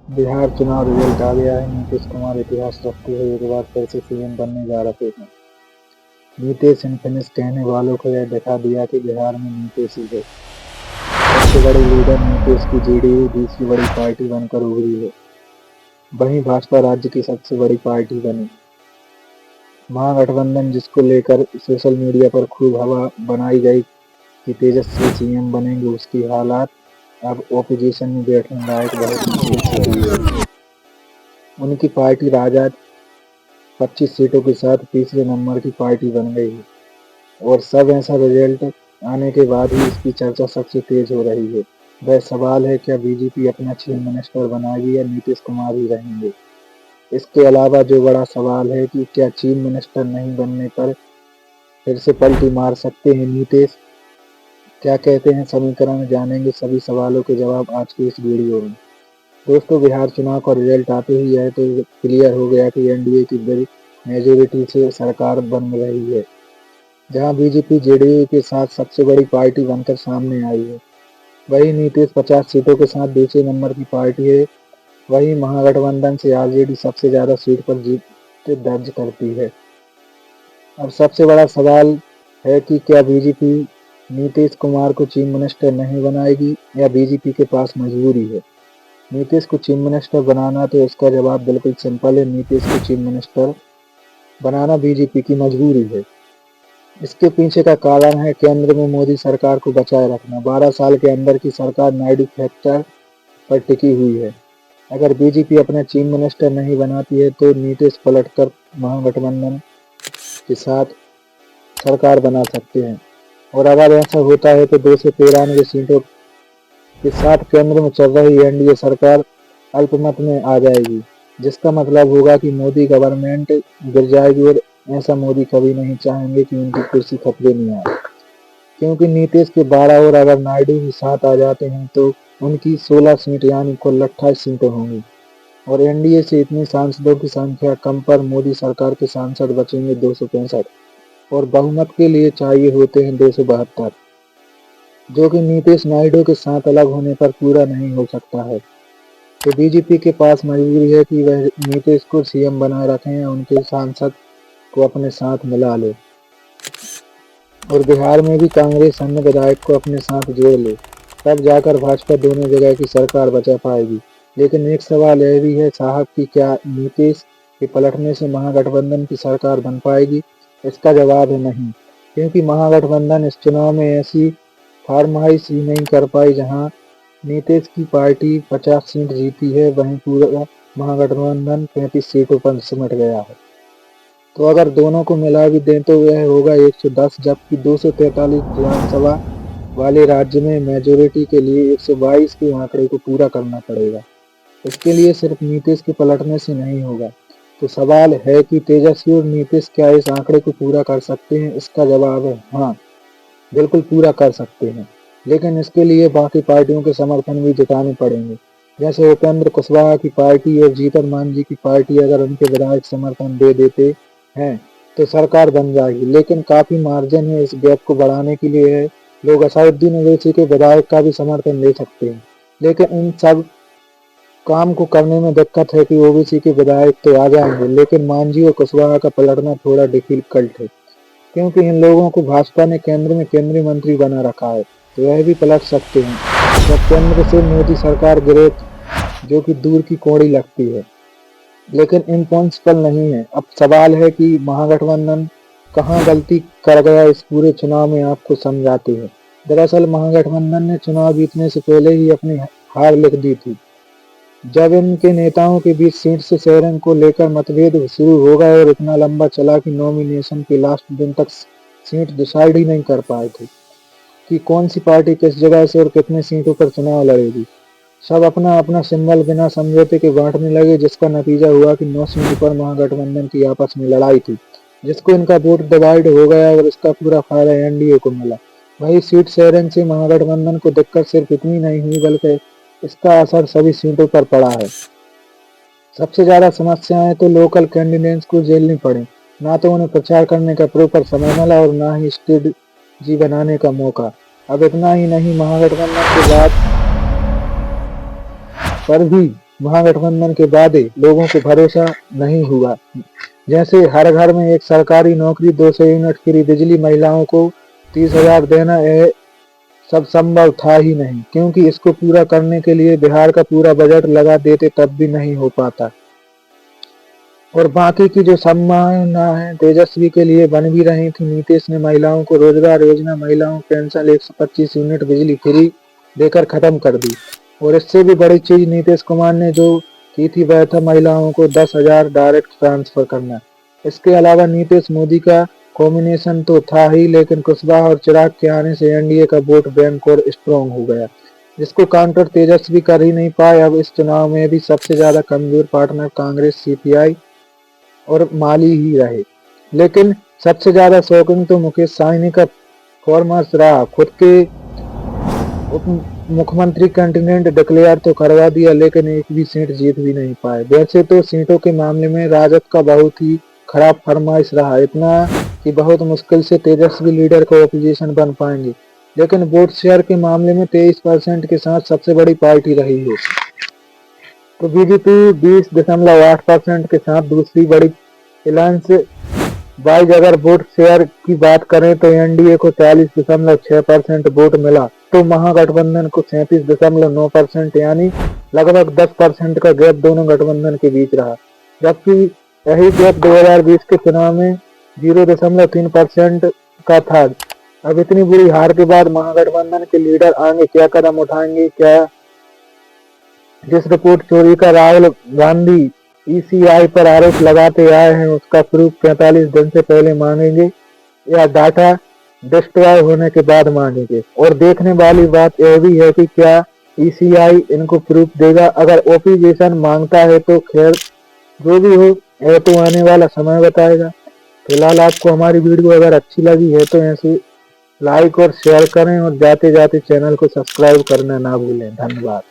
बिहार चुनाव रिजल्ट आ गया है। नीतीश कुमार इतिहास रचते हुए एक बार फिर से सीएम बनने जा रहे हैं। नीतीश इनफिनिश कहने वालों को यह दिखा दिया कि बिहार में नीतीश ही है। सबसे बड़े लीडर नीतीश की जेडीयू दूसरी बड़ी पार्टी बनकर उभरी है। वहीं भाजपा राज्य की सबसे बड़ी पार्टी बनी। महागठबंधन जिसको लेकर सोशल मीडिया पर खूब हवा बनाई गई कि तेजस्वी सीएम बनेंगे, उसकी हालात अब ओपोजिशन में बैठने लायक बहुत मुश्किल से हुई है। उनकी पार्टी राजद 25 सीटों के साथ तीसरे नंबर की पार्टी बन गई है और सब ऐसा रिजल्ट आने के बाद ही इसकी चर्चा सबसे तेज हो रही है। वह सवाल है, क्या बीजेपी अपना चीफ मिनिस्टर बनाएगी या नीतीश कुमार ही रहेंगे। इसके अलावा जो बड़ा सवाल है कि क्या चीफ मिनिस्टर नहीं बनने पर फिर से पलटी मार सकते हैं नीतीश। क्या कहते हैं समीकरण, जानेंगे सभी सवालों के जवाब आज की इस वीडियो में। दोस्तों, बिहार चुनाव का रिजल्ट आते ही यह तो क्लियर हो गया कि एनडीए की बड़ी मेजोरिटी से सरकार बन रही है, जहां बीजेपी जेडीयू के साथ सबसे बड़ी पार्टी बनकर सामने आई है। वहीं नीतीश 50 सीटों के साथ दूसरे नंबर की पार्टी है। वहीं महागठबंधन से आरजेडी सबसे ज्यादा सीट पर जीत दर्ज करती है। अब सबसे बड़ा सवाल है कि क्या बीजेपी नीतीश कुमार को चीफ मिनिस्टर नहीं बनाएगी या बीजेपी के पास मजबूरी है। नीतीश को चीफ मिनिस्टर बनाना, तो इसका जवाब बिल्कुल सिंपल है। नीतीश को चीफ मिनिस्टर बनाना बीजेपी की मजबूरी है। इसके पीछे का कारण है केंद्र में मोदी सरकार को बचाए रखना। 12 साल के अंदर की सरकार नायडू फैक्टर पर टिकी हुई है। अगर बीजेपी अपना चीफ मिनिस्टर नहीं बनाती है तो नीतीश पलटकर महागठबंधन के साथ सरकार बना सकते हैं और अगर ऐसा होता है तो 293 सीटों के साथ केंद्र में चल रही एनडीए सरकार अल्पमत में आ जाएगी, जिसका मतलब होगा कि मोदी गवर्नमेंट गिर जाएगी और ऐसा मोदी कभी नहीं चाहेंगे कि उनकी कुर्सी खतरे में आए। क्योंकि नीतीश के 12 और अगर नायडू भी साथ आ जाते हैं तो उनकी 16 सीट यानी कुल 28 सीटें होंगी और एनडीए से इतनी सांसदों की संख्या कम पर मोदी सरकार के सांसद बचेंगे 265 और बहुमत के लिए चाहिए होते हैं 272, जो कि नीतीश नायडू के साथ अलग होने पर पूरा नहीं हो सकता है। तो बीजेपी के पास मजबूरी है कि वह नीतीश को सीएम बनाए रखें या उनके सांसद को अपने साथ मिला ले और बिहार में भी कांग्रेस अन्य विधायक को अपने साथ जोड़ ले। तब जाकर भाजपा दोनों जगह की सरकार बचा पाएगी। लेकिन एक सवाल यह भी है साहब कि क्या नीतीश के पलटने से महागठबंधन की सरकार बन पाएगी। इसका जवाब है नहीं, क्योंकि महागठबंधन इस चुनाव में ऐसी फरमाइश ही नहीं कर पाई जहां नीतीश की पार्टी 50 सीट जीती है, वहीं पूरा महागठबंधन 35 सीटों पर सिमट गया है। तो अगर दोनों को मिला भी दें तो यह होगा 110, जबकि 243 विधानसभा वाले राज्य में मेजोरिटी के लिए 122 के आंकड़े को पूरा करना पड़ेगा। इसके लिए सिर्फ नीतीश के पलटने से नहीं होगा। तो सवाल है कि तेजस्वी और नीतीश क्या इस आंकड़े को पूरा कर सकते हैं। इसका जवाब है हाँ, बिल्कुल पूरा कर सकते हैं, लेकिन इसके लिए बाकी पार्टियों के समर्थन भी जुटाने पड़ेंगे। जैसे उपेंद्र कुशवाहा की पार्टी और जीतन मांझी की पार्टी अगर उनके विधायक समर्थन दे देते हैं तो सरकार बन जाएगी, लेकिन काफी मार्जिन है इस गैप को बढ़ाने के लिए है। लोग असदुद्दीन ओवैसी के विधायक का भी समर्थन ले सकते हैं, लेकिन इन सब काम को करने में दिक्कत है कि ओबीसी के विधायक तो आ जाएंगे, लेकिन मांझी और कुशवाहा का पलटना थोड़ा डिफिकल्ट है, क्योंकि इन लोगों को भाजपा ने केंद्र में केंद्रीय मंत्री बना रखा है, तो वह भी पलट सकते हैं जब केंद्र से मोदी सरकार गिरे, जो कि दूर की कौड़ी लगती है, लेकिन इम्पॉसिबल नहीं है। अब सवाल है कि महागठबंधन कहाँ गलती कर गया इस पूरे चुनाव में, आपको समझाते हैं। दरअसल महागठबंधन ने चुनाव जीतने से पहले ही अपनी हार लिख दी थी। जब इनके नेताओं के बीच सीट से शेयरिंग को लेकर मतभेद शुरू हो गए और इतना लंबा चला कि नॉमिनेशन के लास्ट दिन तक सीट डिसाइड ही नहीं कर पाए थे कि कौन सी पार्टी किस जगह से और कितने सीटों पर चुनाव लड़ेगी। सब अपना अपना सिंबल बिना समझौते के बांटने लगे, जिसका नतीजा हुआ कि 9 सीटों पर महागठबंधन की आपस में लड़ाई थी, जिसको इनका वोट डिवाइड हो गया और इसका पूरा फायदा एनडीए को मिला। वही सीट शेयरिंग से महागठबंधन को दिक्कत सिर्फ इतनी नहीं हुई, बल्कि इसका असर सभी सीटों पर पड़ा है। सबसे ज्यादा समस्याएं तो लोकल कैंडिडेट्स को झेलनी पड़ी। ना तो उन्हें प्रचार करने का प्रॉपर समय मिला और ना ही स्ट्रेटजी बनाने का मौका। अब इतना ही नहीं, महागठबंधन के बाद पर भी महागठबंधन के वादे लोगों को भरोसा नहीं हुआ। जैसे हर घर में एक सरकारी नौकरी, 200 यूनिट फ्री बिजली, महिलाओं को 30,000 देना, यह सब संभव था ही नहीं, क्योंकि इसको पूरा करने के लिए बिहार का पूरा बजट लगा देते तब भी नहीं हो पाता। और बाकी की जो संभावना है तेजस्वी के लिए बन भी रही थी। नीतीश ने महिलाओं को रोजगार योजना, महिलाओं पेंशन 125 यूनिट बिजली फ्री देकर खत्म कर दी। और इससे भी बड़ी चीज नीतीश कुमार ने जो की थी वह था महिलाओं को 10,000 डायरेक्ट ट्रांसफर करना। इसके अलावा नीतीश मोदी का कॉम्बिनेशन तो था ही, लेकिन कुशवाहा और चिराग के आने से एनडीए का वोट बैंक और स्ट्रॉन्ग हो गया, जिसको काउंटर तेजस्वी कर ही नहीं पाए। अब इस चुनाव में भी सबसे ज्यादा कमजोर पार्टनर कांग्रेस, सीपीआई और माली ही रहे। लेकिन सबसे ज्यादा शॉकिंग तो मुकेश साहनी का परफॉर्मेंस रहा। खुद के उप मुख्यमंत्री कैंडिडेट डिक्लेयर तो करवा दिया, लेकिन एक भी सीट जीत भी नहीं पाए। वैसे तो सीटों के मामले में राजद का बहुत ही खराब फरमाइश रहा, इतना कि बहुत मुश्किल से तेजस्वी लीडर को ओपोजिशन बन पाएंगे। लेकिन वोट शेयर के मामले में 23% के साथ सबसे बड़ी पार्टी रही है, तो बीजेपी 20.8% के साथ दूसरी बड़ी अलायंस वाइज। अगर वोट शेयर की बात करें तो एनडीए को 40.6% वोट मिला, तो महागठबंधन को 37.9%, यानी लगभग 10% का गैप दोनों गठबंधन के बीच रहा। जबकि यही गैप 2020 के चुनाव में 0.3% का था। अब इतनी बुरी हार के बाद महागठबंधन के लीडर आगे क्या कदम उठाएंगे? क्या जिस रिपोर्ट चोरी का राहुल गांधी ईसीआई पर आरोप लगाते आए हैं उसका प्रूफ 45 दिन से पहले मांगेंगे या डाटा डिस्ट्रॉय होने के बाद मांगेंगे? और देखने वाली बात यह भी है कि क्या ईसीआई इनको प्रूफ देगा। अगर ओपोजिशन मांगता है तो खैर, जो भी हो यह तो आने वाला समय बताएगा। फिलहाल आपको हमारी वीडियो अगर अच्छी लगी है तो ऐसे लाइक और शेयर करें, और जाते जाते चैनल को सब्सक्राइब करना ना भूलें। धन्यवाद।